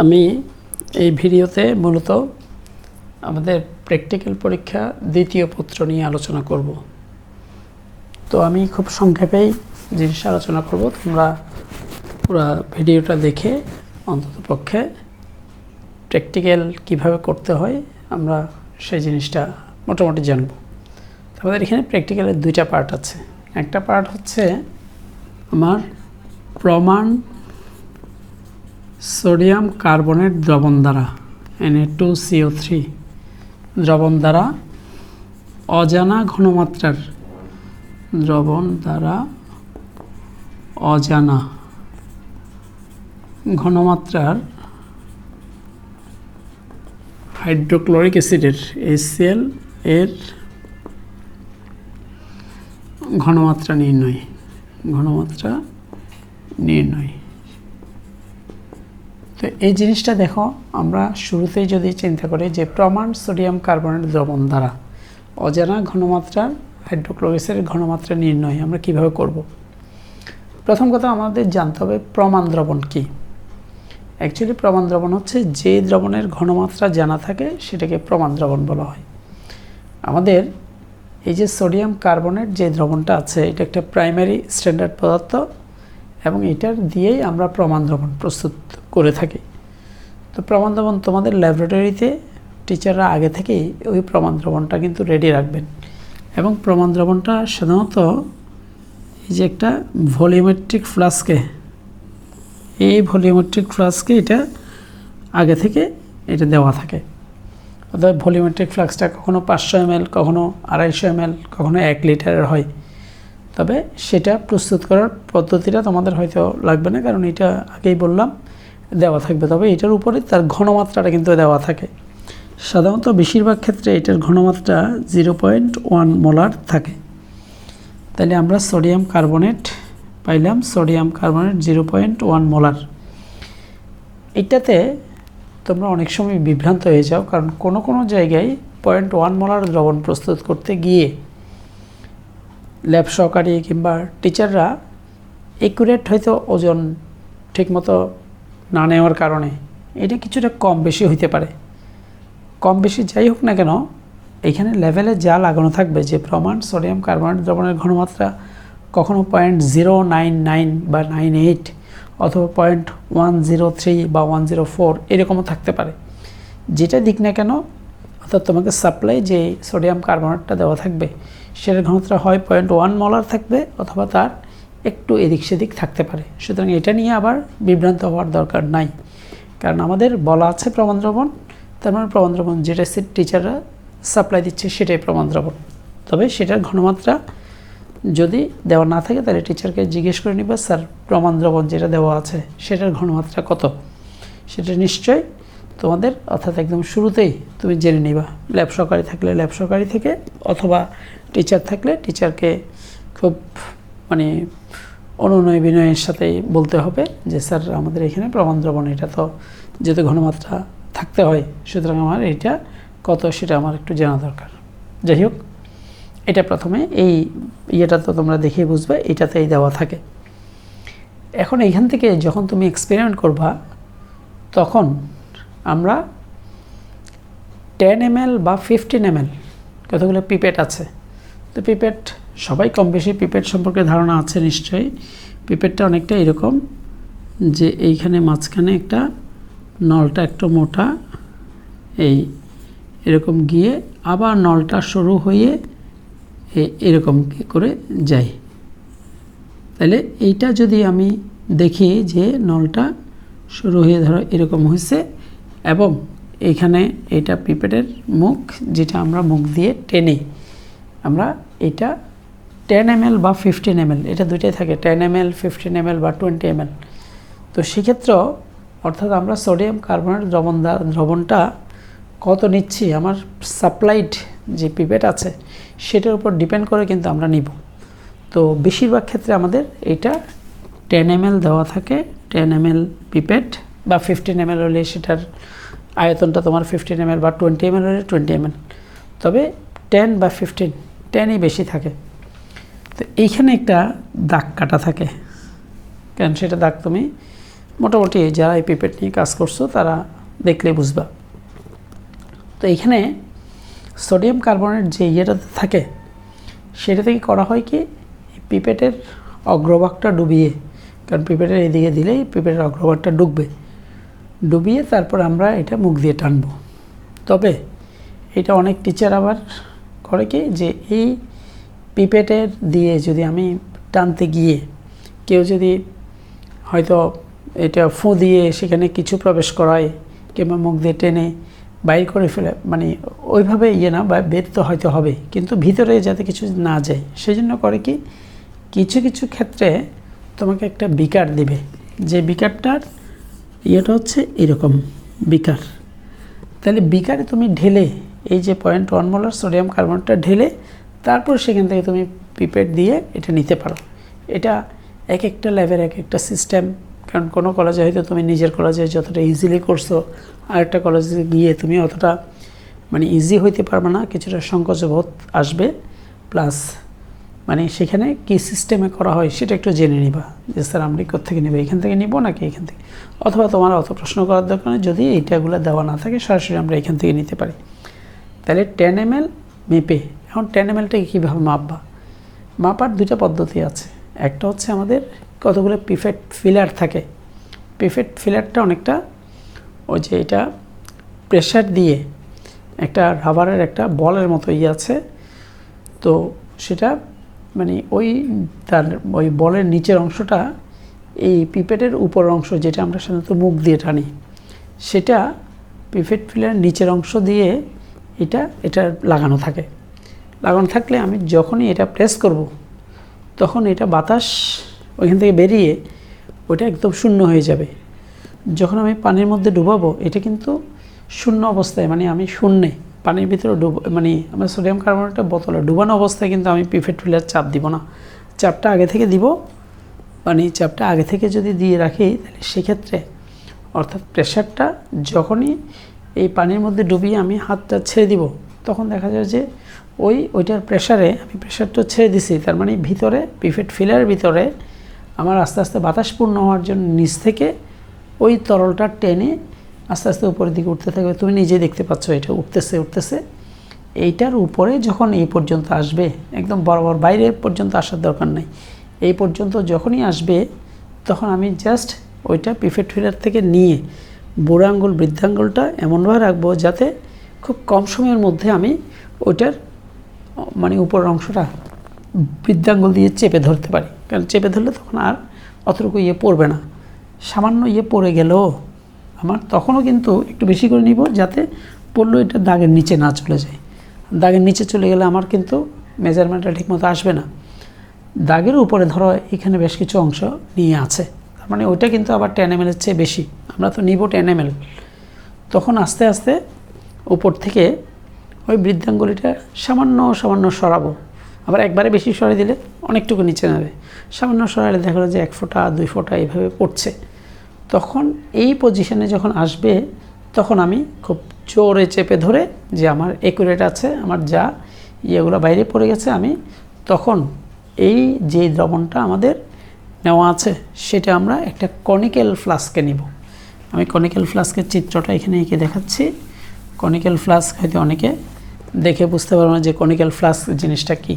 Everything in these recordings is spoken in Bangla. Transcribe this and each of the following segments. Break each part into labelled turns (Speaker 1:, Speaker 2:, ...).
Speaker 1: আমি এই ভিডিওতে মূলত আমাদের প্র্যাকটিক্যাল পরীক্ষা দ্বিতীয় পত্র নিয়ে আলোচনা করব। তো আমি খুব সংক্ষেপেই জিনিস আলোচনা করব, তোমরা পুরো ভিডিওটা দেখে অন্ততপক্ষে প্র্যাকটিক্যাল কিভাবে করতে হয় আমরা সেই জিনিসটা মোটামুটি জানব। আমাদের এখানে প্র্যাকটিক্যালের দুইটা পার্ট আছে। একটা পার্ট হচ্ছে আমার প্রমাণ সোডিয়াম কার্বনেট দ্রবণ দ্বারা Na2CO3 দ্রবণ দ্বারা অজানা ঘনমাত্রার হাইড্রোক্লোরিক অ্যাসিডের HCl এর ঘনমাত্রা নির্ণয়। তো এই জিনিসটা দেখো, আমরা শুরুতেই যদি চিন্তা করি যে প্রমাণ সোডিয়াম কার্বনেট দ্রবণ দ্বারা অজানা ঘনমাত্রার হাইড্রোক্লোরিক অ্যাসিডের ঘনমাত্রা নির্ণয় আমরা কিভাবে করব। প্রথম কথা আমাদের জানতে হবে প্রমাণ দ্রবণ কি। অ্যাকচুয়ালি প্রমাণ দ্রবণ হচ্ছে যে দ্রবণের ঘনমাত্রা জানা থাকে সেটাকে প্রমাণ দ্রবণ বলা হয়। আমাদের এই যে সোডিয়াম কার্বনেট যে দ্রবণটা আছে, এটা একটা প্রাইমারি স্ট্যান্ডার্ড পদার্থ এবং এটার দিয়েই আমরা প্রমাণ দ্রবণ প্রস্তুত করে থাকি। তো প্রমাণ দ্রবণ তোমাদের ল্যাবরেটরিতে টিচাররা আগে থেকেই ওই প্রমাণ দ্রবণটা কিন্তু রেডি রাখবেন এবং প্রমাণ দ্রবণটা সাধারণত এই যে একটা ভলিউমেট্রিক ফ্লাস্কে, এটা আগে থেকে এটা দেওয়া থাকে। অর্থাৎ ভলিউমেট্রিক ফ্লাস্কটা কখনো 500 ml, কখনো 250 ml, কখনো 1 লিটারের হয়। তবে সেটা প্রস্তুত করার পদ্ধতিটা তোমাদের হয়তো লাগবে না, কারণ এটা আগেই বললাম দেওয়া থাকবে। তবে এটার উপরে তার ঘনমাত্রাটা কিন্তু দেওয়া থাকে। সাধারণত বেশিরভাগ ক্ষেত্রে এটার ঘনমাত্রা 0.1 মোলার থাকে। তাহলে আমরা সোডিয়াম কার্বনেট পাইলাম, সোডিয়াম কার্বনেট 0.1 মোলার। এটাতে তোমরা অনেক সময় বিভ্রান্ত হয়ে যাও, কারণ কোনো জায়গায় 0.1 মোলার দ্রবণ প্রস্তুত করতে গিয়ে ল্যাব সহকারী কিংবা টিচাররা একুরেট হয়তো ওজন ঠিকমতো না নেওয়ার কারণে এটা কিছুটা কম বেশি হইতে পারে। কম বেশি যাই হোক না কেন, এখানে লেভেলে যা লাগানো থাকবে যে প্রমাণ সোডিয়াম কার্বনেট দ্রবণের ঘনমাত্রা কখনো 0.099 বা 98 অথবা 0.103 বা 104 এরকমও থাকতে পারে। যেটা দিক না কেন, অর্থাৎ তোমাকে সাপ্লাই যে সোডিয়াম কার্বনেটটা দেওয়া থাকবে সেটার ঘনমাত্রা হয় 0.1 মোলার থাকবে অথবা তার একটু এদিক সেদিক থাকতে পারে। সুতরাং এটা নিয়ে আবার বিভ্রান্ত হওয়ার দরকার নাই, কারণ আমাদের বলা আছে প্রমাণ দ্রবণ, তার মানে প্রমাণ দ্রবণ যেটা টিচাররা সাপ্লাই দিচ্ছে সেটাই প্রমাণ দ্রবণ। তবে সেটার ঘনমাত্রা যদি দেওয়া না থাকে তাহলে টিচারকে জিজ্ঞেস করে নিবা, স্যার প্রমাণ দ্রবণ যেটা দেওয়া আছে সেটার ঘনমাত্রা কত। সেটা নিশ্চয়ই তোমাদের অর্থাৎ একদম শুরুতেই তুমি জেনে নিবা। ল্যাব সহকারী থাকলে ল্যাব সহকারী থেকে, অথবা টিচার থাকলে টিচারকে খুব অনুনয় বিনয়ের সাথেই বলতে হবে যে স্যার আমাদের এখানে প্রমাণ দ্রবণ এটা তো যেহেতু ঘনমাত্রা থাকতে হয়, সুতরাং আমার এটা কত সেটা আমার একটু জানা দরকার। যাই হোক, এটা প্রথমে এই ইয়েটা তো তোমরা দেখে বুঝবে, এটাতেই দেওয়া থাকে। এখন এইখান থেকে যখন তুমি এক্সপেরিমেন্ট করবা তখন আমরা 10 ml বা 15 ml কতগুলো পিপেট আছে। তো পিপেট সবাই কম বেশি পিপেট সম্পর্কে ধারণা আছে নিশ্চয়ই। পিপেটটা অনেকটা এরকম যে এইখানে মাঝখানে একটা নলটা একটু মোটা, এরকম গিয়ে আবার নলটা শুরু হয়ে এরকম করে যায়। তাহলে এইটা যদি আমি দেখি যে নলটা শুরু হয়ে ধরো এরকম হয়েছে এবং এইখানে এটা পিপেটের মুখ, যেটা আমরা মুখ দিয়ে টেনে আমরা এটা 10 ml বা 15 ml এটা দুইটাই থাকে, 10 ml 15 ml বা 20 ml। তো সেক্ষেত্রেও অর্থাৎ আমরা সোডিয়াম কার্বনেট দ্রবণটা কত নিচ্ছি আমার সাপ্লাইড যে পিপেট আছে সেটার উপর ডিপেন্ড করে কিন্তু আমরা নিব। তো বেশিরভাগ ক্ষেত্রে আমাদের এটা 10 ml দেওয়া থাকে, 10 ml পিপেট বা 15 ml হলে সেটার আয়তনটা তোমার 15 ml বা 20 ml হলে 20 ml। তবে 10 বা 15, 10ই বেশি থাকে। তো এইখানে একটা দাগ কাটা থাকে, কারণ সেটা দাগ তুমি মোটামুটি যারা এই পিপেট নিয়ে কাজ করছো তারা দেখলে বুঝবা। তো এইখানে সোডিয়াম কার্বনেট যে ইয়েটাতে থাকে সেটা থেকে করা হয় কি, পিপেটের অগ্রভাগটা ডুবিয়ে, কারণ পিপেটের এদিকে দিলেই পিপেটের অগ্রভাগটা ডুবিয়ে তারপর আমরা এটা মুখ দিয়ে টানবো। তবে এটা অনেক টিচার আবার করে কি, যে এই পিপেটের দিয়ে যদি আমি টানতে গিয়ে কেউ যদি হয়তো এটা ফু দিয়ে সেখানে কিছু প্রবেশ করায় কিংবা মুখ দিয়ে টেনে বাইর করে ফেলে, মানে ওইভাবে না, বা বের তো হয়তো হবে কিন্তু ভিতরে যাতে কিছু না যায়, সেই জন্য করে কি, কিছু কিছু ক্ষেত্রে তোমাকে একটা বিকার দিবে, যে বিকারটার ইয়েটা হচ্ছে এরকম বিকার। তাহলে বিকারে তুমি ঢেলে এই যে 0.1 মোলার সোডিয়াম কার্বনেটটা ঢেলে তারপর সেখান থেকে তুমি পিপেট দিয়ে এটা নিতে পারো। এটা এক একটা ল্যাবের এক একটা সিস্টেম, কারণ কোনো কলেজে হয়তো তুমি নিজের কলেজে যতটা ইজিলি করছো আরেকটা কলেজে গিয়ে তুমি অতটা মানে ইজি হইতে পারবে না, কিছুটা সংকোচবোধ আসবে। প্লাস মানে সেখানে কী সিস্টেমে করা হয় সেটা একটু জেনে নিবা, যে স্যার আমরা কোত্থেকে নেব, এখান থেকে নিব নাকি এখান থেকে, অথবা তোমার অত প্রশ্ন করার দরকার নেই, যদি এইটাগুলো দেওয়া না থাকে সরাসরি আমরা এখান থেকে নিতে পারি। তাহলে 10 ml মেপে, এখন 10 mlটাকে কীভাবে মাপবা, মাপার দুইটা পদ্ধতি আছে। একটা হচ্ছে আমাদের কতগুলো পিপেট ফিলার থাকে, পিপেট ফিলারটা অনেকটা ওই যে এটা প্রেশার দিয়ে একটা রাবারের একটা বলের মতো আছে, তো সেটা মানে তার ওই বলের নিচের অংশটা এই পিপেটের উপরের অংশ যেটা আমরা সাধারণত মুখ দিয়ে টানি, সেটা পিপেট ফিলারের নিচের অংশ দিয়ে এটা লাগানো থাকে। লাগানো থাকলে আমি যখনই এটা প্রেস করব তখন এটা বাতাস ওইখান থেকে বেরিয়ে ওইটা একদম শূন্য হয়ে যাবে। যখন আমি পানির মধ্যে ডুবাবো এটা কিন্তু শূন্য অবস্থায়, মানে আমি শূন্যে পানির ভিতরে মানে আমার সোডিয়াম কার্বনেটটা বোতলে ডুবানো অবস্থায় কিন্তু আমি পিপেট ফিলার চাপ দিব না, চাপটা আগে থেকে দিব। মানে চাপটা আগে থেকে যদি দিয়ে রাখি তাহলে সেক্ষেত্রে অর্থাৎ প্রেশারটা যখনই এই পানির মধ্যে ডুবিয়ে আমি হাতটা ছেড়ে দিব তখন দেখা যায় যে ওইটার প্রেশারে আমি প্রেশারটা ছেড়ে দিছি, তার মানে ভিতরে পিপেট ফিলারের ভিতরে আমার আস্তে আস্তে বাতাসপূর্ণ হওয়ার জন্য নিচ থেকে ওই তরলটা টেনে আস্তে আস্তে উপরের দিকে উঠতে থাকবে। তুমি নিজে দেখতে পাচ্ছ এটা উঠতেছে। এইটার উপরে যখন এই পর্যন্ত আসবে, একদম বরাবর বাইরে পর্যন্ত আসার দরকার নাই, এই পর্যন্ত যখনই আসবে তখন আমি জাস্ট ওইটা পিপেট ফিলার থেকে নিয়ে বুড়ো আঙ্গুল বৃদ্ধাঙ্গুলটা এমনভাবে রাখবো যাতে খুব কম সময়ের মধ্যে আমি ওইটার মানে উপরের অংশটা বৃদ্ধাঙ্গুল দিয়ে চেপে ধরতে পারি। কারণ চেপে ধরলে তখন আর অতটুকু পড়বে না, সামান্য পড়ে গেলেও আমার তখনও কিন্তু একটু বেশি করে নিব, যাতে পড়লেও এটা দাগের নিচে না চলে যায়। দাগের নিচে চলে গেলে আমার কিন্তু মেজারমেন্টটা ঠিকমতো আসবে না। দাগের উপরে ধরো এখানে বেশ কিছু অংশ নিয়ে আছে, তার মানে ওইটা কিন্তু আবার 10 ml এর চেয়ে বেশি, আমরা তো নিব 10 ml। তখন আস্তে আস্তে উপর থেকে ওই বৃদ্ধাঙ্গুলিটা সামান্য সরাবো, আবার একবারে বেশি সরাই দিলে অনেকটুকু নিচে নেবে, সামান্য সরালে দেখা যায় যে 1 ফোঁটা 2 ফোঁটা এইভাবে পড়ছে। তখন এই পজিশনে যখন আসবে তখন আমি খুব জোরে চেপে ধরে যে আমার একুরেট আছে, আমার যা ইয়েগুলো বাইরে পড়ে গেছে, আমি তখন এই যে দ্রবণটা আমাদের নেওয়া আছে সেটা আমরা একটা কনিক্যাল ফ্লাস্কে নিব। আমি কনিক্যাল ফ্লাস্কের চিত্রটা এখানে এঁকে দেখাচ্ছি। কনিক্যাল ফ্লাস্ক হয়তো অনেকে দেখে বুঝতে পারবো না যে কনিক্যাল ফ্লাস্ক জিনিসটা কি।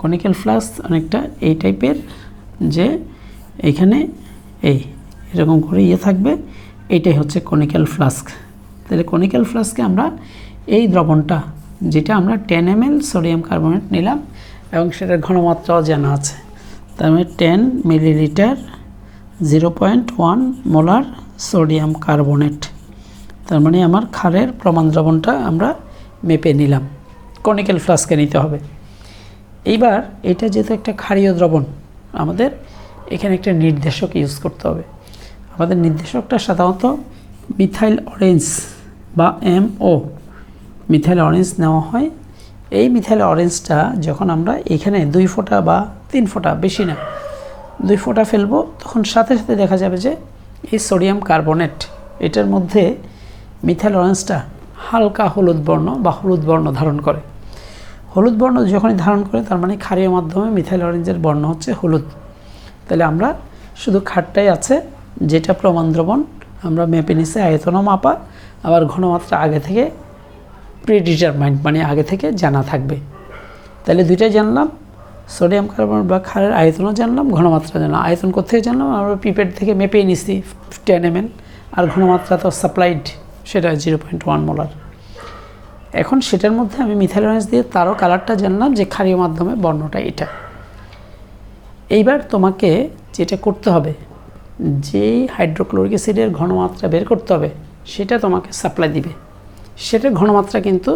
Speaker 1: কনিক্যাল ফ্লাস্ক অনেকটা এই টাইপের, যে এইখানে এরকম করে থাকবে, এইটাই হচ্ছে কনিক্যাল ফ্লাস্ক। তাহলে কনিক্যাল ফ্লাস্কে আমরা এই দ্রবণটা, যেটা আমরা 10 ml সোডিয়াম কার্বনেট নিলাম এবং সেটার ঘনমাত্রাও জানা আছে, তার মানে 10 মিলিলিটার 0.1 মোলার সোডিয়াম কার্বনেট, তার মানে আমার ক্ষারের প্রমাণ দ্রবণটা আমরা মেপে নিলাম। কনিক্যাল ফ্লাস্কে নিতে হবে। এইবার এটা যেহেতু একটা ক্ষারীয় দ্রবণ, আমাদের এখানে একটা নির্দেশক ইউজ করতে হবে। আমাদের নির্দেশকটা সাধারণত মিথাইল অরেঞ্জ বা MO মিথাইল অরেঞ্জ নেওয়া হয়। এই মিথাইল অরেঞ্জটা যখন আমরা এখানে 2 ফোঁটা বা 3 ফোঁটা, বেশি না 2 ফোঁটা ফেলবো, তখন সাথে সাথে দেখা যাবে যে এই সোডিয়াম কার্বনেট এটার মধ্যে মিথাইল অরেঞ্জটা হালকা হলুদ বর্ণ বা হলুদ বর্ণ ধারণ করে। হলুদ বর্ণ যখনই ধারণ করে তার মানে ক্ষারীয় মাধ্যমে মিথাইল অরেঞ্জের বর্ণ হচ্ছে হলুদ। তাহলে আমরা শুধু ক্ষারটাই আছে, যেটা প্রমাণ দ্রবণ আমরা মেপে নিছি, আয়তনও মাপা, আবার ঘনমাত্রা আগে থেকে প্রিডিটারমাইন্ড, মানে আগে থেকে জানা থাকবে। তাহলে দুইটাই জানলাম, সোডিয়াম কার্বনেট বা ক্ষারের আয়তনও জানলাম, ঘনমাত্রা জানলাম। আয়তন কোথেকে জানলাম? আমরা পিপেট থেকে মেপেই নিছি 10 ml, আর ঘনমাত্রা তো সাপ্লাইড, সেটা 0.1 মোলার। এখন সেটার মধ্যে আমি মিথাইল অরেঞ্জ দিয়ে তারও কালারটা জানলাম যে ক্ষারীয় মাধ্যমে বর্ণটা এটা। এইবার তোমাকে যেটা করতে হবে, যেই হাইড্রোক্লোরিক অ্যাসিডের ঘনমাত্রা বের করতে হবে সেটা তোমাকে সাপ্লাই দিবে। সেটার ঘনমাত্রা কিন্তু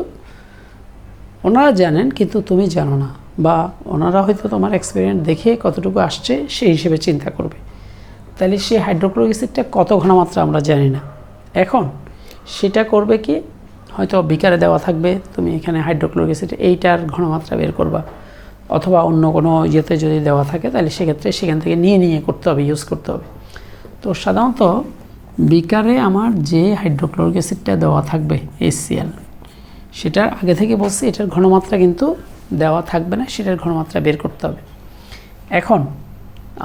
Speaker 1: ওনারা জানেন, কিন্তু তুমি জানো না, বা ওনারা হয়তো তোমার এক্সপেরিমেন্ট দেখে কতটুকু আসছে সেই হিসেবে চিন্তা করবে। তাহলে সেই হাইড্রোক্লোরিক অ্যাসিডটা কত ঘনমাত্রা আমরা জানি না। এখন সেটা করবে কি, হয়তো বিকারে দেওয়া থাকবে, তুমি এখানে হাইড্রোক্লোরিক অ্যাসিড এইটার ঘনমাত্রা বের করবা, অথবা অন্য কোনো ইয়েতে যদি দেওয়া থাকে তাহলে সেক্ষেত্রে সেখান থেকে নিয়ে করতে হবে, ইউজ করতে হবে। তো সাধারণত বিকারে আমার যে হাইড্রোক্লোরিক অ্যাসিডটা দেওয়া থাকবে HCl, সেটার আগে থেকে বলছি এটার ঘনমাত্রা কিন্তু দেওয়া থাকবে না, সেটার ঘনমাত্রা বের করতে হবে। এখন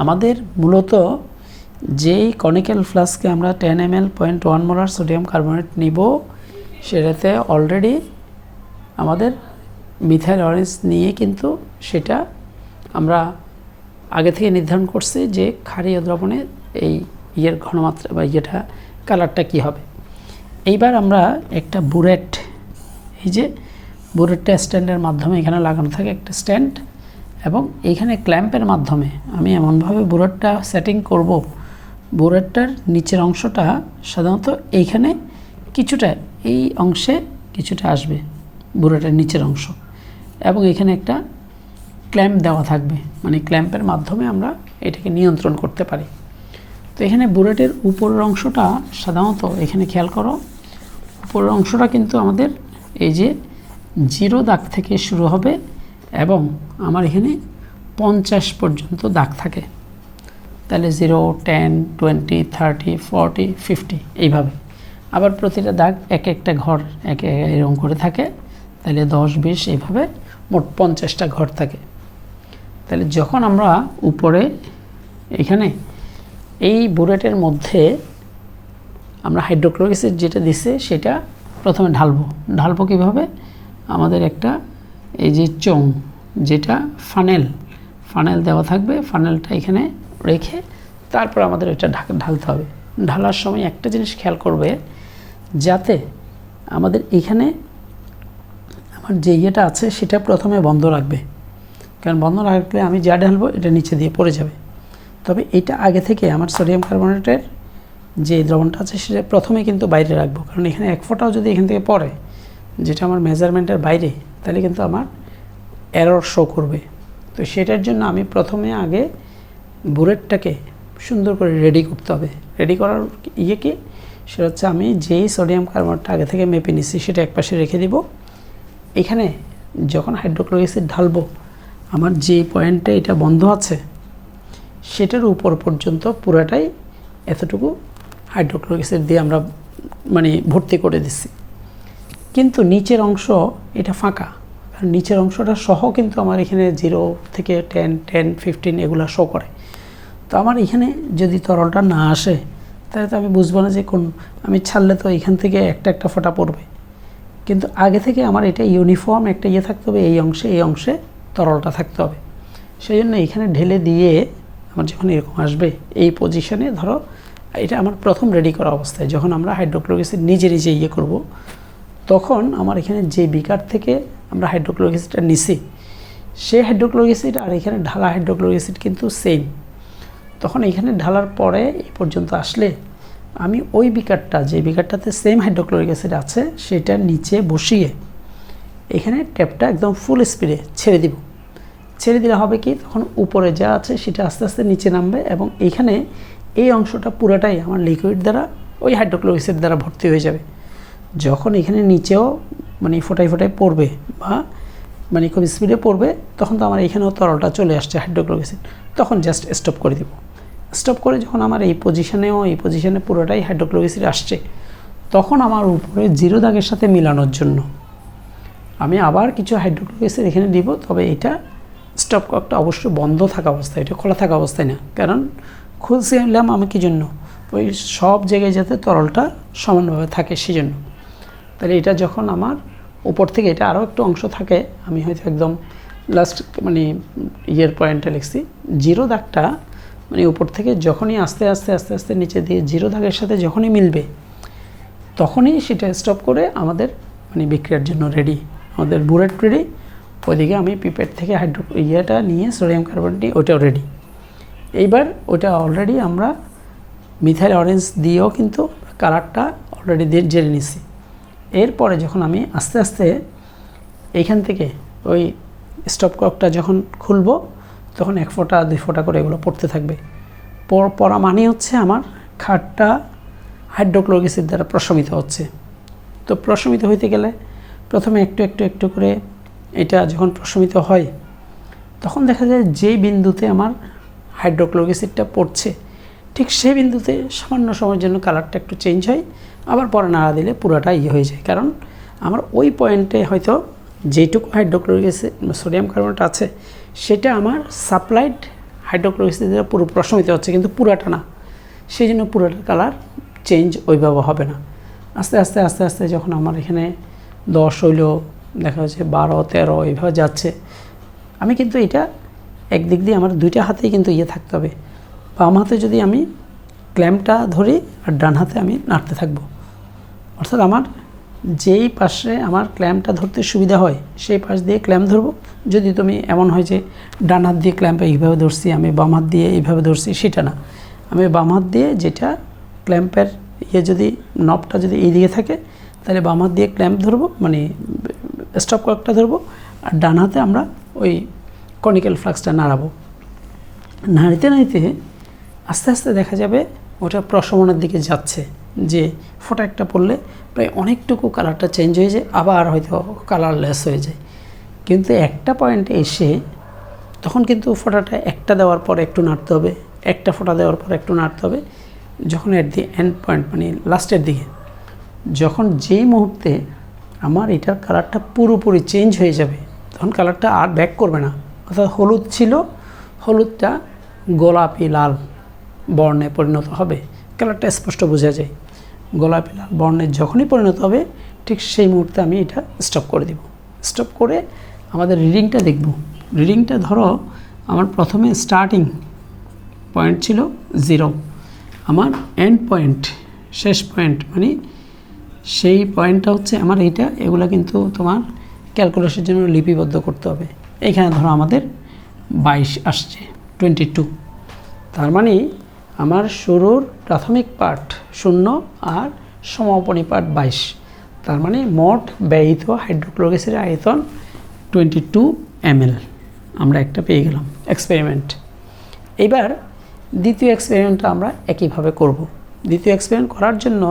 Speaker 1: আমাদের মূলত যেই কনিক্যাল ফ্লাস্কে আমরা 10 ml 0.1 মোলার সোডিয়াম কার্বনেট নিব, সেটাতে অলরেডি আমাদের মিথাইল অরেঞ্জ নিয়ে কিন্তু সেটা আমরা আগে থেকে নির্ধারণ করছি যে ক্ষারীয় দ্রবণে এই ইয়ের ঘনমাত্রা বা ইয়েটা কালারটা কি হবে। এইবার আমরা একটা বুরেট, এই যে বুরেটটা স্ট্যান্ডের মাধ্যমে এখানে লাগানো থাকে একটা স্ট্যান্ড, এবং এইখানে ক্ল্যাম্পের মাধ্যমে আমি এমনভাবে বুরেটটা সেটিং করব, বুরেটটার নিচের অংশটা সাধারণত এইখানে কিছুটা, এই অংশে কিছুটা আসবে বুরেটের নিচের অংশ, এবং এখানে একটা ক্ল্যাম্প দেওয়া থাকবে, মানে ক্ল্যাম্পের মাধ্যমে আমরা এটাকে নিয়ন্ত্রণ করতে পারি। তো এখানে বুরেটের উপরের অংশটা সাধারণত এখানে খেয়াল করো, উপরের অংশটা কিন্তু আমাদের এই যে 0 দাগ থেকে শুরু হবে, এবং আমার এখানে 50 পর্যন্ত দাগ থাকে। তাহলে 0, 10, 20, 30, 40, 50 এইভাবে। আবার প্রতিটা দাগ এক একটা ঘর এরকম করে থাকে, তাহলে 10, 20 এইভাবে মোট 50টা ঘর থাকে। তাহলে যখন আমরা উপরে এখানে এই বুরেটের মধ্যে আমরা হাইড্রোক্লোরিক অ্যাসিড যেটা দিছে সেটা প্রথমে ঢালবো কীভাবে? আমাদের একটা এই যে চোং, যেটা ফানেল দেওয়া থাকবে, ফানেলটা এখানে রেখে তারপর আমাদের এটা ঢালতে হবে। ঢালার সময় একটা জিনিস খেয়াল করবে, যাতে আমাদের এখানে আমার যে ইয়েটা আছে সেটা প্রথমে বন্ধ রাখবে, কারণ বন্ধ রাখলে আমি যা ঢালবো এটা নিচে দিয়ে পড়ে যাবে। তবে এটা আগে থেকে আমার সোডিয়াম কার্বনেটের যে দ্রবণটা আছে সেটা প্রথমে কিন্তু বাইরে রাখবো, কারণ এখানে এক ফোঁটাও যদি এখান থেকে পড়ে, যেটা আমার মেজারমেন্টের বাইরে, তাহলে কিন্তু আমার এরর শো করবে। তো সেটার জন্য আমি প্রথমে আগে বুরেটটাকে সুন্দর করে রেডি করতে হবে। রেডি করার ইয়ে কি, সেটা হচ্ছে আমি যেই সোডিয়াম কার্বনেটটা আগে থেকে মেপে নিচ্ছি সেটা একপাশে রেখে দিব। এখানে যখন হাইড্রোক্লোরিক অ্যাসিড ঢালবো, আমার যে পয়েন্টে এটা বন্ধ আছে সেটার উপর পর্যন্ত পুরাটাই এতটুকু হাইড্রোক্লোরিক অ্যাসিড দিয়ে আমরা মানে ভর্তি করে দিচ্ছি। কিন্তু নিচের অংশ এটা ফাঁকা, কারণ নিচের অংশটা সহ কিন্তু আমার এখানে 0 থেকে 10, 10, 15 এগুলো শো করে। তো আমার এখানে যদি তরলটা না আসে, তাহলে তো আমি বুঝবো না যে কোন, আমি ছাড়লে তো এখান থেকে একটা ফোঁটা পড়বে। কিন্তু আগে থেকে আমার এটা ইউনিফর্ম একটা ইয়ে থাকতে হবে, এই অংশে তরলটা থাকতে হবে। সেই জন্য এখানে ঢেলে দিয়ে আমার যখন এরকম আসবে এই পজিশনে, ধরো এটা আমার প্রথম রেডি করা অবস্থায়, যখন আমরা হাইড্রোক্লোরিক অ্যাসিড নিজে ইয়ে করব, তখন আমার এখানে যে বিকার থেকে আমরা হাইড্রোক্লোরিক অ্যাসিডটা নিছি, সেই হাইড্রোক্লোরিক অ্যাসিড আর এখানে ঢালা হাইড্রোক্লোরিক অ্যাসিড কিন্তু সেম। তখন এখানে ঢালার পরে এই পর্যন্ত আসলে আমি ওই বিকারটা, যে বিকারটাতে সেম হাইড্রোক্লোরিক অ্যাসিড আছে, সেটা নিচে বসিয়ে এখানে ট্যাপটা একদম ফুল স্পিডে ছেড়ে দিব। ছেড়ে দিলে হবে কি, তখন উপরে যা আছে সেটা আস্তে আস্তে নিচে নামবে, এবং এইখানে এই অংশটা পুরোটাই আমার লিকুইড দ্বারা, ওই হাইড্রোক্লোরিক অ্যাসিড দ্বারা ভর্তি হয়ে যাবে। যখন এখানে নিচেও মানে ফোটায় পড়বে, বা মানে খুব স্পিডে পড়বে, তখন তো আমার এখানেও তরলটা চলে আসছে হাইড্রোক্লোরিক অ্যাসিড, তখন জাস্ট স্টপ করে দিব। স্টপ করে যখন আমার এই পজিশনে পুরোটাই হাইড্রোক্লোরিক অ্যাসিড আসছে, তখন আমার উপরে 0 দাগের সাথে মিলানোর জন্য আমি আবার কিছু হাইড্রোক্লোরিক অ্যাসিড এখানে দিব। তবে এটা স্টপ ককটা অবশ্যই বন্ধ থাকা অবস্থায়, এটা খোলা থাকা অবস্থায় না, কারণ খুলছিলাম আমি কি জন্য, ওই সব জায়গায় যাতে তরলটা সমানভাবে থাকে সেজন্য। তাহলে এটা যখন আমার উপর থেকে এটা আরও একটু অংশ থাকে, আমি হয়তো একদম লাস্ট মানে ইয়ের পয়েন্টে লিখছি, জিরো দাগটা মানে উপর থেকে যখনই আস্তে আস্তে আস্তে আস্তে নিচে দিয়ে জিরো দাগের সাথে যখনই মিলবে তখনই সেটা স্টপ করে আমাদের মানে বিক্রিয়ার জন্য রেডি, আমাদের বুলেট রেডি। ওইদিকে আমি পিপেট থেকে ইয়েটা নিয়ে সোডিয়াম কার্বনেটটি ওইটাও রেডি। এইবার ওটা অলরেডি আমরা মিথাইল অরেঞ্জ দিয়েও কিন্তু কালারটা অলরেডি জেনে নিছি। এরপরে যখন আমি আস্তে আস্তে এইখান থেকে ওই স্টপ ককটা যখন খুলবো তখন 1 ফোঁটা 2 ফোঁটা করে এগুলো পড়তে থাকবে। পড়া মানে হচ্ছে আমার খাটটা হাইড্রোক্লোরিক অ্যাসিড দ্বারা প্রশমিত হচ্ছে। তো প্রশমিত হইতে গেলে প্রথমে একটু একটু একটু করে এটা যখন প্রশমিত হয় তখন দেখা যায় যেই বিন্দুতে আমার হাইড্রোক্লোরিক অ্যাসিডটা পড়ছে ঠিক সেই বিন্দুতে সামান্য সময়ের জন্য কালারটা একটু চেঞ্জ হয়, আবার পরে নাড়া দিলে পুরোটা ইয়ে হয়ে যায়। কারণ আমার ওই পয়েন্টে হয়তো যেটুকু হাইড্রোক্লোরিক অ্যাসিড সোডিয়াম কার্বনেট আছে সেটা আমার সাপ্লাইড হাইড্রোক্লোরিক অ্যাসিড দ্বারা পুরো প্রশমিত হচ্ছে, কিন্তু পুরাটা না। সেই জন্য পুরোটার কালার চেঞ্জ ওইভাবে হবে না। আস্তে আস্তে আস্তে আস্তে যখন আমার এখানে 10 হইল, দেখা যাচ্ছে 12 13 এইভাবে যাচ্ছে, আমি কিন্তু এটা একদিক দিয়ে আমার দুইটা হাতেই কিন্তু ইয়ে থাকতে হবে। বাম হাতে যদি আমি ক্ল্যাম্পটা ধরি আর ডান হাতে আমি নাড়তে থাকবো, অর্থাৎ আমার যেই পাশে আমার ক্ল্যাম্পটা ধরতে সুবিধা হয় সেই পাশ দিয়ে ক্ল্যাম্প ধরবো। যদি তুমি এমন হয় যে ডান হাত দিয়ে ক্ল্যাম্পে এইভাবে ধরছি, আমি বাম হাত দিয়ে এইভাবে ধরছি, সেটা না। আমি বাম হাত দিয়ে যেটা ক্ল্যাম্পের ইয়ে যদি নবটা যদি এই দিকে থাকে তাহলে বাম হাত দিয়ে ক্ল্যাম্প ধরবো, মানে স্টপ কয়েকটা ধরবো, আর ডান হাতে আমরা ওই কনিক্যাল ফ্লাক্সটা নাড়াবো। নাড়িতে নাড়িতে আস্তে আস্তে দেখা যাবে ওটা প্রশমনের দিকে যাচ্ছে, যে ফোঁটা একটা পড়লে প্রায় অনেকটুকু কালারটা চেঞ্জ হয়ে যায়, আবার হয়তো কালারলেস হয়ে যায়। কিন্তু একটা পয়েন্টে এসে তখন কিন্তু ফোঁটাটা একটা দেওয়ার পর একটু নাড়তে হবে, একটা ফোঁটা দেওয়ার পর একটু নাড়তে হবে। যখন এট দি এন্ড পয়েন্ট মানে লাস্টের দিকে যখন যেই মুহূর্তে আমার এটার কালারটা পুরোপুরি চেঞ্জ হয়ে যাবে তখন কালারটা আর ব্যাক করবে না। অর্থাৎ হলুদ ছিল, হলুদটা গোলাপি লাল বর্ণে পরিণত হবে, কালারটা স্পষ্ট বোঝা যায়। গোলাপি লাল বর্ণে যখনই পরিণত হবে ঠিক সেই মুহূর্তে আমি এটা স্টপ করে দেব। স্টপ করে আমাদের রিডিংটা দেখব। রিডিংটা ধরো আমার প্রথমে স্টার্টিং পয়েন্ট ছিল 0, আমার এন্ড পয়েন্ট শেষ পয়েন্ট মানে সেই পয়েন্টটা হচ্ছে আমার এইটা। এগুলো কিন্তু তোমার ক্যালকুলেশনের জন্য লিপিবদ্ধ করতে হবে। এইখানে ধরো আমাদের 22 আসছে, 22। তার মানে আমার শুরুর প্রাথমিক পার্ট 0 আর সমাপনী পার্ট 22। তার মানে মোট ব্যয়িত হাইড্রোক্লোরিক অ্যাসিডের আয়তন 22 ml। আমরা একটা পেয়ে গেলাম এক্সপেরিমেন্ট। এবার দ্বিতীয় এক্সপেরিমেন্টটা আমরা একইভাবে করব। দ্বিতীয় এক্সপেরিমেন্ট করার জন্য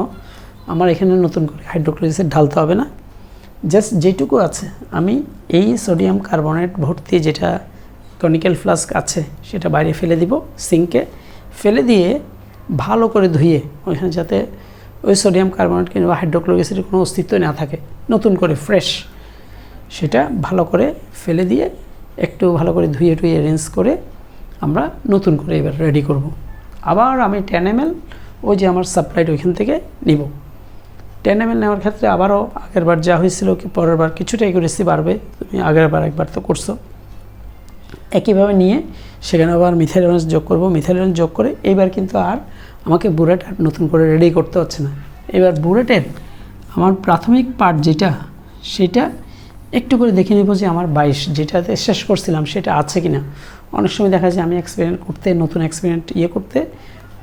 Speaker 1: আমার এখানে নতুন করে হাইড্রোক্লোরিক অ্যাসিড ঢালতে হবে না, জাস্ট যেটুকু আছে আমি এই সোডিয়াম কার্বনেট ভর্তি যেটা কনিক্যাল ফ্লাস্ক আছে সেটা বাইরে ফেলে দিব, সিঙ্কে ফেলে দিয়ে ভালো করে ধুয়ে ওইখানে যাতে ওই সোডিয়াম কার্বনেট কিংবা হাইড্রোক্লোরিক অ্যাসিডের কোনো অস্তিত্ব না থাকে, নতুন করে ফ্রেশ সেটা ভালো করে ফেলে দিয়ে একটু ভালো করে ধুয়ে টুয়ে রেঞ্জ করে আমরা নতুন করে এবার রেডি করব। আবার আমি 10 ml ওই যে আমার সাপ্লাইড ওইখান থেকে নিব। 10 ml নেওয়ার ক্ষেত্রে আবারও আগের বার যা হয়েছিল কি পরের বার কিছুটা একুরেসি বাড়বে, তুমি আগের বার একবার তো করছো। একইভাবে নিয়ে সেখানে আবার মিথাইল অরেঞ্জ যোগ করব। মিথাইল অরেঞ্জ যোগ করে এইবার কিন্তু আর আমাকে বুলেট আর নতুন করে রেডি করতে হচ্ছে না। এবার বুলেটের আমার প্রাথমিক পার্ট যেটা সেটা একটু করে দেখে নেব যে আমার 22 যেটাতে শেষ করছিলাম সেটা আছে কি না। অনেক সময় দেখা যায় আমি এক্সপেরিমেন্ট করতে নতুন এক্সপেরিমেন্ট করতে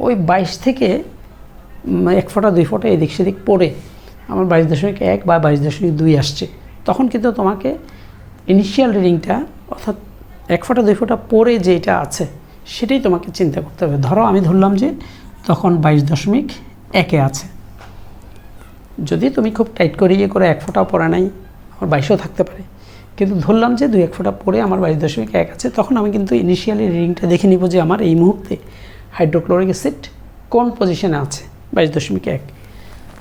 Speaker 1: ওই 22 থেকে 1 ফোঁটা 2 ফোঁটা এদিক সেদিক পড়ে আমার 22.1 বা 22.2 আসছে। তখন কিন্তু তোমাকে ইনিশিয়াল রিডিংটা অর্থাৎ 1 ফোঁটা 2 ফোঁটা পরে যেটা আছে সেটাই তোমাকে চিন্তা করতে হবে। ধরো আমি ধরলাম যে তখন 22.1 আছে, যদি তুমি খুব টাইট করে করে 1 ফোঁটাও পড়া নাই আমার 22ও থাকতে পারে, কিন্তু ধরলাম যে 2-1 ফোঁটা পরে আমার 22.1 আছে, তখন আমি কিন্তু ইনিশিয়ালি রিডিংটা দেখে নিব যে আমার এই মুহূর্তে হাইড্রোক্লোরিক অ্যাসিড কোন পজিশনে আছে 22.1।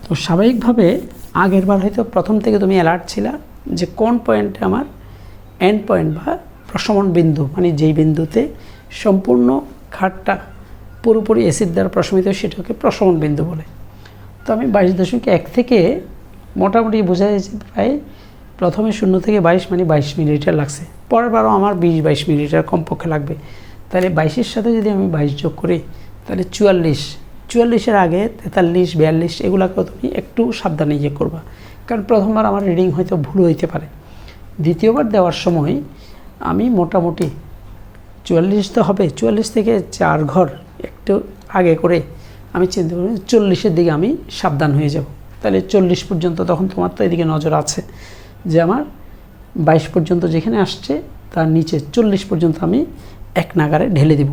Speaker 1: তো স্বাভাবিকভাবে আগের বার হয়তো প্রথম থেকে তুমি অ্যালার্ট ছিলা যে কোন পয়েন্টে আমার এন্ড পয়েন্ট বা প্রশমন বিন্দু মানে যেই বিন্দুতে সম্পূর্ণ খাটটা পুরোপুরি অ্যাসিড দ্বারা প্রশমিত, সেটাকে প্রশমন বিন্দু বলে। তো আমি 22.1 থেকে মোটামুটি বোঝা যাচ্ছে প্রায় প্রথমে 0 থেকে 22 মানে 22 মিলিলিটার লাগছে, পরের বারও আমার 20-22 মিলিলিটার কমপক্ষে লাগবে। তাহলে 22-এর সাথে যদি আমি 22 যোগ করি তাহলে 44-এর আগে 43-42 এগুলোকেও তুমি একটু সাবধানে ইয়ে করবা, কারণ প্রথমবার আমার রিডিং হয়তো ভুল হইতে পারে। দ্বিতীয়বার দেওয়ার সময় আমি মোটামুটি 44 তো হবে, 44 থেকে 4 ঘর একটু আগে করে আমি চিন্তা করি 40-এর দিকে আমি সাবধান হয়ে যাব। তাহলে 40 পর্যন্ত, তখন তোমার তো এদিকে নজর আছে যে আমার 22 পর্যন্ত যেখানে আসছে তার নিচে 40 পর্যন্ত আমি এক নাগারে ঢেলে দেব,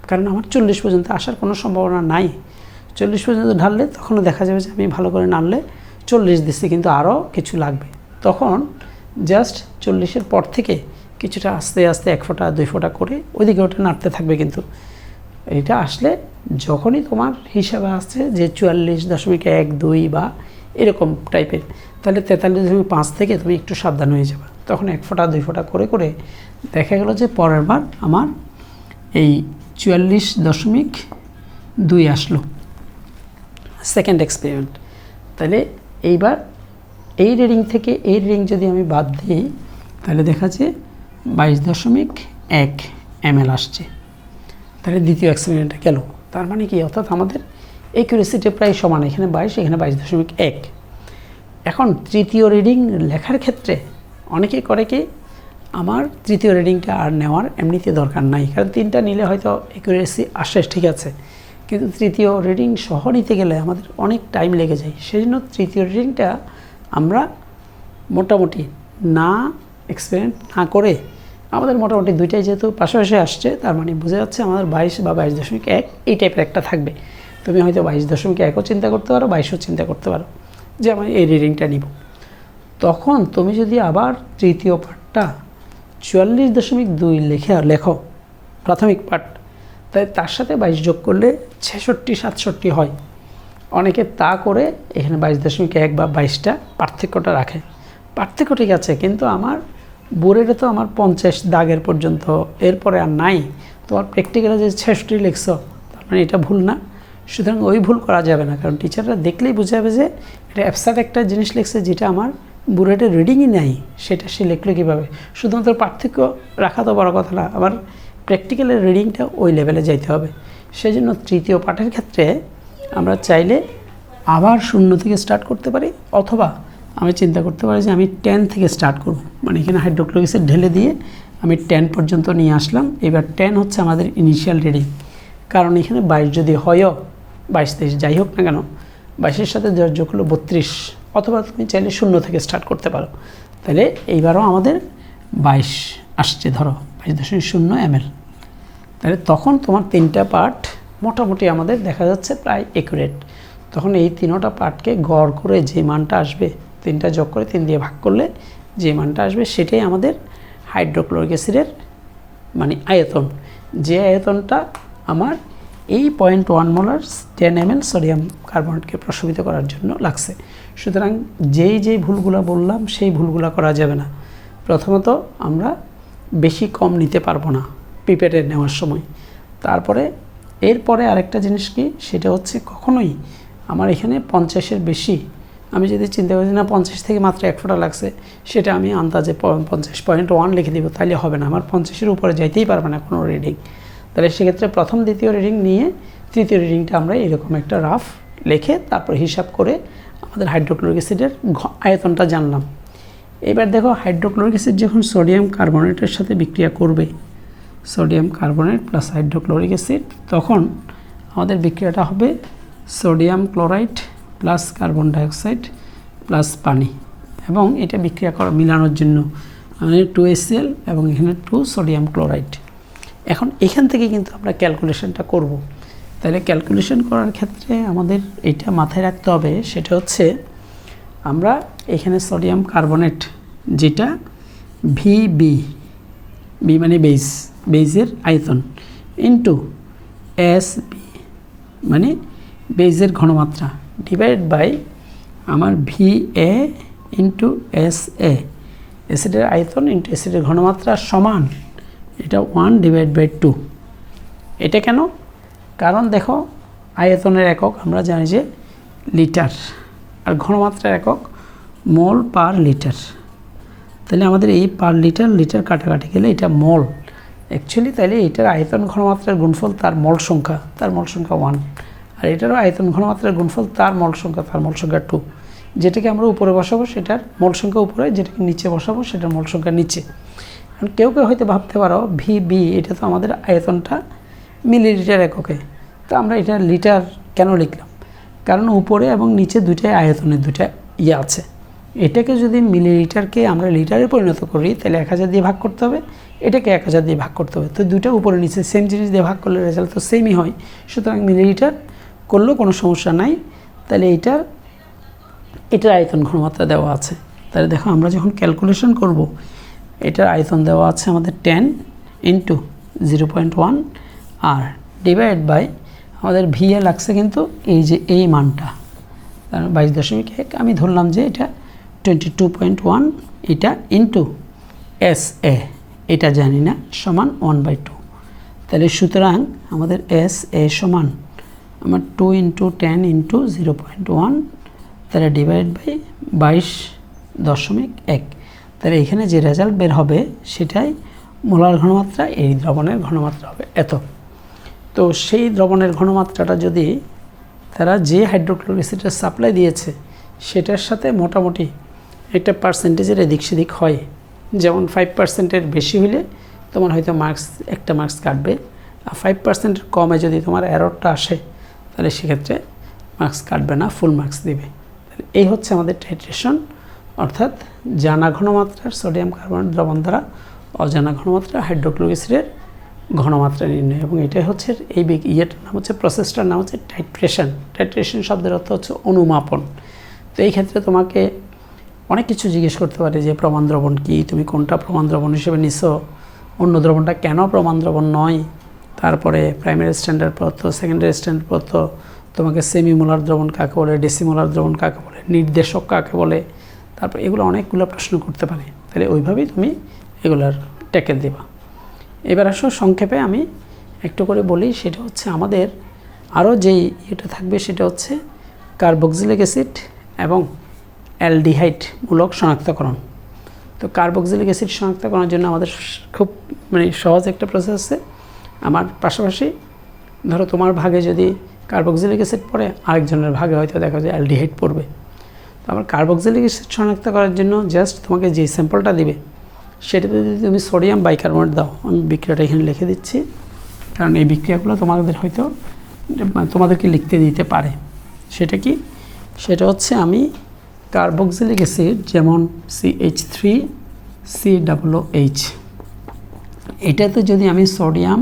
Speaker 1: কারণ আমার 40 পর্যন্ত আসার কোনো সম্ভাবনা নাই। 40 পর্যন্ত ঢাললে তখনও দেখা যাবে যে আমি ভালো করে নাড়লে 40 দিচ্ছি, কিন্তু আরও কিছু লাগবে। তখন জাস্ট 40-এর পর থেকে কিছুটা আস্তে আস্তে 1 ফোঁটা 2 ফোঁটা করে ওইদিকে ওটা নাড়তে থাকবে। কিন্তু এটা আসলে যখনই তোমার হিসাবে আসছে যে 44.1-2 বা এরকম টাইপের, তাহলে 43.5 থেকে তুমি একটু সাবধান হয়ে যাবে। তখন 1 ফোঁটা 2 ফোঁটা করে করে দেখা গেল যে পরের বার আমার এই 44.2 আসলো সেকেন্ড এক্সপেরিমেন্ট। তাহলে এইবার এই রিডিং থেকে এই রিডিং যদি আমি বাদ দিই তাহলে দেখা যায় 22.1 ml আসছে। তাহলে দ্বিতীয় এক্সপেরিমেন্টটা গেল, তার মানে কি, অর্থাৎ আমাদের অ্যাকুরেসিটা প্রায় সমান, এখানে 22 এখানে 22.1। এখন তৃতীয় রিডিং লেখার ক্ষেত্রে অনেকে করে কি, আমার তৃতীয় রিডিংটা আর নেওয়ার এমনিতে দরকার নাই, কারণ 3টা নিলে হয়তো অ্যাকুরেসি আসে ঠিক আছে, কিন্তু তৃতীয় রিডিং সহ নিতে গেলে আমাদের অনেক টাইম লেগে যায়। সেই জন্য তৃতীয় রিডিংটা আমরা মোটামুটি না এক্সপেরিমেন্ট না করে, আমাদের মোটামুটি দুইটাই যেহেতু পাশাপাশি আসছে, তার মানে বোঝা যাচ্ছে আমাদের 22 বা 22.1 এই টাইপের একটা থাকবে। তুমি হয়তো 22.1ও চিন্তা করতে পারো, 22ও চিন্তা করতে পারো যে আমি এই রিডিংটা নিব। তখন তুমি যদি আবার তৃতীয় পার্টটা 44.2 লেখো প্রাথমিক পার্ট, তাই তার সাথে 22 যোগ করলে 66-67 হয়। অনেকে তা করে এখানে 22.1 বা 22টা পার্থক্যটা রাখে। পার্থক্য ঠিক আছে, কিন্তু আমার বোর্ডে তো আমার 50 দাগের পর্যন্ত, এরপরে আর নাই। তোমার প্র্যাকটিক্যালে যে 66 লিখছো, তার মানে এটা ভুল না। সুতরাং ওই ভুল করা যাবে না, কারণ টিচাররা দেখলেই বুঝে যাবে যে এটা অ্যাবস্ট্রাক্ট একটা জিনিস লিখছে যেটা আমার বুলেটের রিডিংই নাই, সেটা সে লিখলো কীভাবে। শুধুমাত্র পার্থক্য রাখা তো বড় কথা না, আবার প্র্যাকটিক্যালের রিডিংটা ওই লেভেলে যাইতে হবে। সেই জন্য তৃতীয় পাঠের ক্ষেত্রে আমরা চাইলে আবার 0 থেকে স্টার্ট করতে পারি, অথবা আমি চিন্তা করতে পারি যে আমি 10 থেকে স্টার্ট করব, মানে এখানে হাইড্রোক্লোরিক অ্যাসিড ঢেলে দিয়ে আমি 10 পর্যন্ত নিয়ে আসলাম। এবার 10 হচ্ছে আমাদের ইনিশিয়াল রিডিং, কারণ এখানে 22 যদি হয়ও, 22-23 যাই হোক না কেন, 22-এর সাথে যোগ হলো 32, অথবা তুমি চাইলে 0 থেকে স্টার্ট করতে পারো। তাহলে এইবারও আমাদের 22 আসছে, ধরো 22.0 ml। তাহলে তখন তোমার 3টা পার্ট মোটামুটি আমাদের দেখা যাচ্ছে প্রায় অ্যাকুরেট। তখন এই 3টা পার্টকে গড় করে যে মানটা আসবে, 3টা যোগ করে 3 দিয়ে ভাগ করলে যে মানটা আসবে, সেটাই আমাদের হাইড্রোক্লোরিক অ্যাসিডের মানে আয়তন। যে আয়তনটা আমার এই 0.1 মোলার 10 ml সোডিয়াম কার্বনেটকে প্রশমিত করার জন্য লাগছে। সুতরাং যেই ভুলগুলো বললাম সেই ভুলগুলো করা যাবে না। প্রথমত আমরা বেশি কম নিতে পারবো না পিপেটে নেওয়ার সময়। তারপরে এরপরে আরেকটা জিনিস কি, সেটা হচ্ছে কখনোই আমার এখানে 50-এর বেশি আমি যদি চিন্তা করি না 50 থেকে মাত্র 1 ফোঁটা লাগছে, সেটা আমি আন্দাজে 50.1 লিখে দিব, তাইলে হবে না। আমার 50-এর উপরে যাইতেই পারবে না কোনো রিডিং। তাহলে সেক্ষেত্রে প্রথম দ্বিতীয় রিডিং নিয়ে তৃতীয় রিডিংটা আমরা এরকম একটা রাফ লিখে তারপর হিসাব করে আমাদের হাইড্রোক্লোরিক অ্যাসিডের আয়তনটা জানলাম। এবার দেখো হাইড্রোক্লোরিক অ্যাসিড যখন সোডিয়াম কার্বনেটের সাথে বিক্রিয়া করবে, sodium carbonate plus hydrochloric acid, তখন আমাদের বিক্রিয়াটা হবে sodium chloride plus carbon dioxide plus পানি। এবং এটা বিক্রিয়া মিলানোর জন্য আমি 2HCl এবং এখানে 2 সোডিয়াম ক্লোরাইড। এখন এখান থেকে কিন্তু আমরা ক্যালকুলেশনটা করব। তাহলে ক্যালকুলেশন করার ক্ষেত্রে আমাদের এইটা মাথায় রাখতে হবে, সেটা হচ্ছে আমরা এখানে সোডিয়াম কার্বনেট যেটা বি মানে বেইজের আয়তন ইন্টু SB মানে বেইজের ঘনমাত্রা ডিভাইড বাই আমার VA ইন্টু SA, অ্যাসিডের আয়তন ইন্টু অ্যাসিডের ঘনমাত্রা সমান এটা 1/2। এটা কেন? কারণ দেখো আয়তনের একক আমরা জানি যে লিটার, আর ঘনমাত্রার একক মোল পার লিটার। তাহলে আমাদের এই পার লিটার লিটার কাটাকাটি গেলে এটা মোল অ্যাকচুয়ালি, তাহলে এটার আয়তন ঘনমাত্রার গুণফল তার মোল সংখ্যা 1, আর এটারও আয়তন ঘনমাত্রার গুণফল তার মোল সংখ্যা 2। যেটাকে আমরা উপরে বসাবো সেটার মোল সংখ্যা উপরে, যেটাকে নিচে বসাবো সেটার মোল সংখ্যা নিচে। কারণ কেউ হয়তো ভাবতে পারো VB, এটা তো আমাদের আয়তনটা মিলিলিটার এককে, তো আমরা এটা লিটার কেন লিখলাম? কারণ উপরে এবং নিচে দুইটাই আয়তনের দুইটা আছে। এটাকে যদি মিলিলিটারকে আমরা লিটারে পরিণত করি তাহলে 1000 দিয়ে ভাগ করতে হবে, এটাকে 1000 দিয়ে ভাগ করতে হবে। তো দুইটা উপরে নিচে সেম জিনিস দিয়ে ভাগ করলে রেজাল্ট তো সেমই হয়। সুতরাং মিলিলিটার করলেও কোনো সমস্যা নাই। তাহলে এটার আয়তন ঘনমাত্রা দেওয়া আছে। তাহলে দেখো আমরা যখন ক্যালকুলেশন করব, এটার আয়তন দেওয়া আছে আমাদের 10 × 0.1 আর ডিভাইড বাই আমাদের VA লাগছে কিন্তু এই যে এই মানটা 22.1, আমি ধরলাম যে এটা 22.1, এটা ইন্টু SA, এটা জানি না, সমান 1/2। তাহলে সুতরাং আমাদের SA সমান আমার 2 × 10 × 0.1, তাহলে ডিভাইড বাই 22.1। তাহলে এখানে যে রেজাল্ট বের হবে সেটাই মোলার ঘনমাত্রা, এই দ্রবণের ঘনমাত্রা হবে এত। তো সেই দ্রবণের ঘনমাত্রাটা যদি তারা যে হাইড্রোক্লোরিক অ্যাসিডের সাপ্লাই দিয়েছে সেটার সাথে মোটামুটি একটা পার্সেন্টেজের এদিক সেদিক হয়, যেমন 5%-এর বেশি হলে তোমার হয়তো একটা মার্কস কাটবে, আর 5%-এর কমে যদি তোমার এররটা আসে তাহলে সেক্ষেত্রে মার্কস কাটবে না, ফুল মার্কস দিবে। তাহলে এই হচ্ছে আমাদের টাইট্রেশন, অর্থাৎ জানা ঘনমাত্রার সোডিয়াম কার্বনেট দ্রবণ দ্বারা অজানা ঘনমাত্রা হাইড্রোক্লোরিক অ্যাসিডের ঘনমাত্রা নির্ণয়। এবং এটাই হচ্ছে এই ইয়েটার নাম হচ্ছে, প্রসেসটার নাম হচ্ছে টাইট্রেশন। টাইট্রেশন শব্দের অর্থ হচ্ছে অনুমাপন। তো এই ক্ষেত্রে তোমাকে অনেক কিছু জিজ্ঞেস করতে পারে যে প্রমাণ দ্রবণ কী, তুমি কোনটা প্রমাণ দ্রবণ হিসেবে নিছো, অন্য দ্রবণটা কেন প্রমাণ দ্রবণ নয়, তারপরে প্রাইমারি স্ট্যান্ডার্ড পদার্থ, সেকেন্ডারি স্ট্যান্ডার্ড পদার্থ, তোমাকে সেমিমোলার দ্রবণ কাকে বলে, ডেসিমোলার দ্রবণ কাকে বলে, নির্দেশক কাকে বলে, তারপর এগুলো অনেকগুলো প্রশ্ন করতে পারে। তাহলে ওইভাবেই তুমি এগুলার ট্যাকেল দেবা। এবার আসো সংক্ষেপে আমি একটু করে বলি, সেটা হচ্ছে আমাদের আরও যেই এটা থাকবে সেটা হচ্ছে কার্বক্সিলিক অ্যাসিড এবং অ্যালডিহাইড মূলক শনাক্তকরণ। তো কার্বক্সিলিক অ্যাসিড শনাক্তকরণের জন্য আমাদের খুব সহজ একটা প্রসেস আছে। আমার পাশাপাশি ধরো তোমার ভাগে যদি কার্বক্সিলিক অ্যাসিড পড়ে, আরেকজনের ভাগে হয়তো দেখা যায় অ্যালডিহাইড পড়বে। তো আমার কার্বক্সিলিক অ্যাসিড শনাক্ত করার জন্য জাস্ট তোমাকে যে স্যাম্পলটা দিবে সেটাতে যদি তুমি সোডিয়াম বাইকার্বনেট দাও, আমি বিক্রিয়াটা এখানে লিখে দিচ্ছি, কারণ এই বিক্রিয়াগুলো তোমাদেরকে লিখতে দিতে পারে। সেটা কি? সেটা হচ্ছে আমি কার্বক্সিলিক অ্যাসিড যেমন CH3COOH, এটাতে যদি আমি সোডিয়াম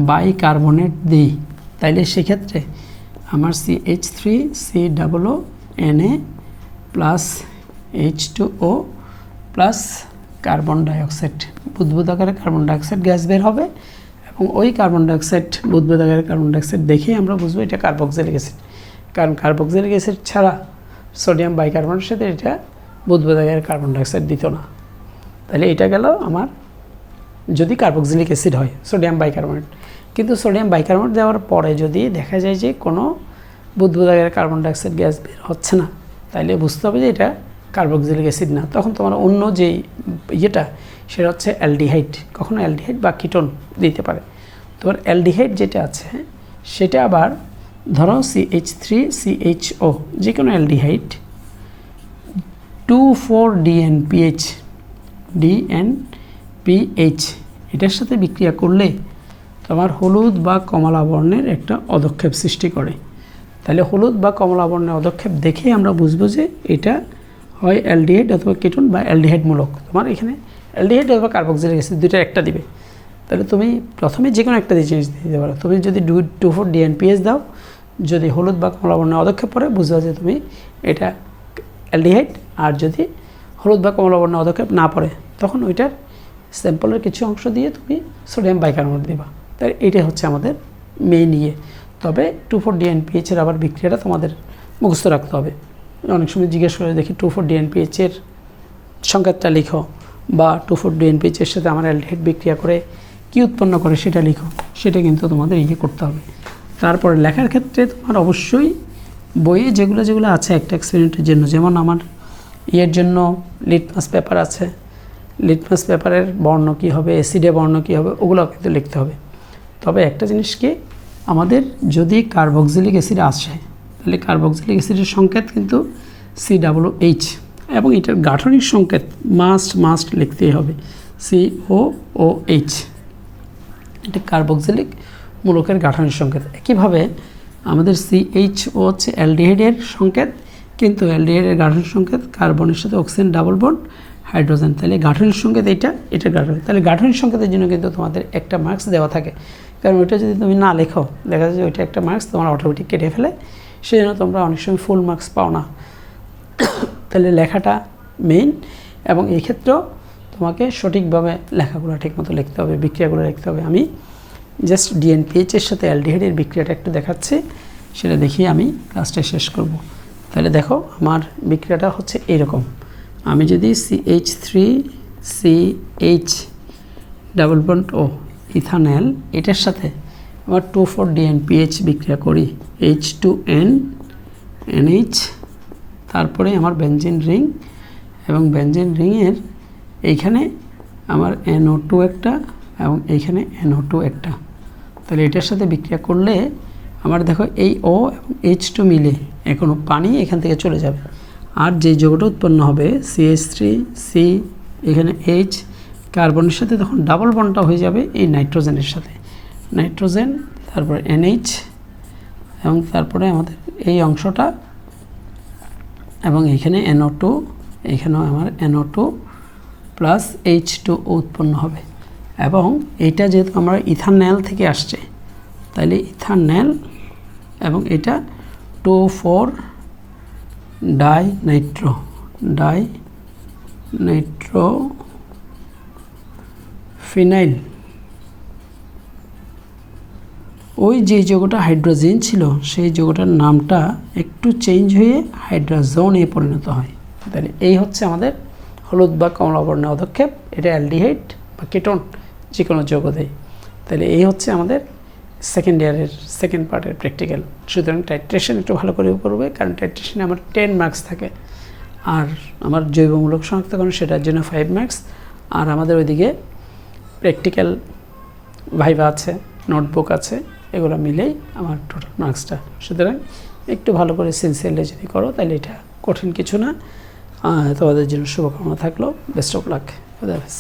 Speaker 1: বাইকার্বনেট দিই তাইলে সেক্ষেত্রে আমার CH3COONA plus H2O plus carbon dioxide, বুদবুদ আকারে কার্বন ডাইঅক্সাইড গ্যাস বের হবে, এবং ওই কার্বন ডাইঅক্সাইড, বুদবুদ আকারে কার্বন ডাইঅক্সাইড দেখেই আমরা বুঝবো এটা কার্বক্সিলিক অ্যাসিড। কারণ কার্বক্সিলিক অ্যাসিড ছাড়া সোডিয়াম বাইকার্বনেটের সাথে এটা বুদবুদ আকারে কার্বন ডাইঅক্সাইড দিত না। তাহলে এটা গেল আমার যদি কার্বক্সিলিক অ্যাসিড হয় সোডিয়াম বাইকার্বনেট। কিন্তু সোডিয়াম বাইকার্বনেট দেওয়ার পরে যদি দেখা যায় যে কোনো বুদবুদ আকারে কার্বন ডাইঅক্সাইড গ্যাস বের হচ্ছে না, তাইলে বুঝতে হবে যে এটা কার্বক্সিলিক অ্যাসিড না। তখন তোমার অন্য যেই ইয়েটা সেটা হচ্ছে অ্যালডিহাইড, কখনো অ্যালডিহাইড বা কিটোন দিতে পারে। তোমার অ্যালডিহাইড যেটা আছে সেটা আবার ধরো CH3CHO, যে কোনো অ্যালডিহাইড 2,4-DNPH এটার সাথে বিক্রিয়া করলে তোমার হলুদ বা কমলা বর্ণের একটা অধক্ষেপ সৃষ্টি করে। তাহলে হলুদ বা কমলা বর্ণের অধক্ষেপ দেখেই আমরা বুঝবো যে এটা হয় অ্যালডিহাইড অথবা কিটোন বা অ্যালডিহাইড মূলক। তোমার এখানে অ্যালডিহাইড অথবা কার্বক্সিলিক অ্যাসিড দুইটার একটা দিবে। তাহলে তুমি প্রথমে যে কোনো একটা জিনিস দিতে পারো। তুমি যদি 2,4-DNPH দাও, যদি হলুদ বা কমলা বর্ণের অধক্ষেপ পড়ে বুঝবা যে তুমি এটা অ্যালডিহাইড, আর যদি হলুদ বা কমলা বর্ণের অধক্ষেপ না পড়ে তখন ওইটার স্যাম্পলের কিছু অংশ দিয়ে তুমি সোডিয়াম বাইকার্বনেট দিবা। তাই এইটাই হচ্ছে আমাদের মেইন ইয়ে। তবে 2,4-DNPH-এর আবার বিক্রিয়াটা তোমাদের মুখস্থ রাখতে হবে। অনেক সময় জিজ্ঞেস করে দেখি 2,4-DNPH-এর সংকেতটা লিখো, বা 2,4-DNPH-এর সাথে আমার অ্যালডিহাইড বিক্রিয়া করে কী উৎপন্ন করে সেটা লিখো। সেটা কিন্তু তোমাদের ইয়ে করতে হবে। তারপরে লেখার ক্ষেত্রে তোমার অবশ্যই বইয়ে যেগুলো যেগুলো আছে একটা এক্সপেরিমেন্টের জন্য, যেমন আমার ইয়ের জন্য লিটমাস পেপার আছে, লিটমাস পেপারের বর্ণ কী হবে, অ্যাসিডে বর্ণ কী হবে, ওগুলো কিন্তু লিখতে হবে। তবে একটা জিনিস কি, আমাদের যদি কার্বক্সিলিক অ্যাসিড আসে তাহলে কার্বক্সিলিক অ্যাসিডের সংকেত কিন্তু COOH, এবং এটার গাঠনিক সংকেত মাস্ট লিখতেই হবে COOH। এটা কার্বক্সিলিক মূলকের গাঠনিক সংকেত। একইভাবে আমাদের CHO হচ্ছে অ্যালডিহাইডের সংকেত, কিন্তু অ্যালডিহাইডের গাঠনিক সংকেত কার্বনের সাথে অক্সিজেন ডাবল বন্ড হাইড্রোজেন। তাহলে গাঠনিক সংকেত এটা গাঠনিক। তাহলে গাঠনিক সংকেতের জন্য কিন্তু তোমাদের একটা মার্কস দেওয়া থাকে, কারণ ওইটা যদি তুমি না লেখো দেখা যায় ওইটা একটা মার্কস তোমার অটোমেটিক কেটে ফেলে, সেই জন্য তোমরা অনেক সময় ফুল মার্কস পাও না। তাহলে লেখাটা মেইন, এবং এই ক্ষেত্রেও তোমাকে সঠিকভাবে লেখাগুলো ঠিকমতো লিখতে হবে, বিক্রিয়াগুলো লিখতে হবে। আমি জাস্ট ডিএনপিএইচের সাথে অ্যালডিহাইডের বিক্রিয়াটা একটু দেখাচ্ছি, সেটা দেখিয়ে আমি ক্লাসটা শেষ করব। তাহলে দেখো আমার বিক্রিয়াটা হচ্ছে এরকম। আমি যদি CH3CH ডাবল বন্ড ও ইথানল এটার সাথে আমার 2,4-DNPH বিক্রিয়া করি, H2N NH, তারপরে আমার বেনজিন রিং, এবং বেনজিন রিংয়ের এইখানে আমার NO2 একটা এবং এইখানে NO2 একটা। তাহলে এটার সাথে বিক্রিয়া করলে আমার দেখো এই O এবং H2 মিলে এখনও পানি এখান থেকে চলে যাবে, আর যে যৌগটা উৎপন্ন হবে CH3C, এখানে H, কার্বনের সাথে তখন ডাবল বন্ডটা হয়ে যাবে এই নাইট্রোজেনের সাথে, নাইট্রোজেন, তারপরে NH, এবং তারপরে আমাদের এই অংশটা, এবং এখানে NO2, এখানেও আমার NO2 প্লাস H2O উৎপন্ন হবে। এবং এইটা যেহেতু আমরা ইথানল থেকে আসছে, তাহলে ইথানল, এবং এটা 2,4-ডাইনাইট্রোফিনাইল। ওই যে যৌগটা হাইড্রোজেন ছিল সেই যৌগটার নামটা একটু চেঞ্জ হয়ে হাইড্রোজোনে পরিণত হয়। তাহলে এই হচ্ছে আমাদের হলুদ বা কমলা বর্ণের পদক্ষেপ। এটা অ্যালডিহাইড বা কেটন যে কোনো যৌগ দেয়। তাহলে এই হচ্ছে আমাদের সেকেন্ড ইয়ারের সেকেন্ড পার্টের প্র্যাকটিক্যাল। সুতরাং টাইট্রেশন একটু ভালো করে করবে, কারণ টাইট্রেশনে আমার 10 মার্কস থাকে, আর আমার জৈবমূলক শনাক্তকরণ সেটার জন্য 5 মার্কস, আর আমাদের ওইদিকে প্র্যাকটিক্যাল ভাইভা আছে, নোটবুক আছে, এগুলো মিলেই আমার টোটাল মার্কসটা। সুতরাং একটু ভালো করে সিনসিয়ারলি যদি করো তাহলে এটা কঠিন কিছু না। তোমাদের জন্য শুভকামনা থাকলো। Best of luck. খুদা হাফেজ।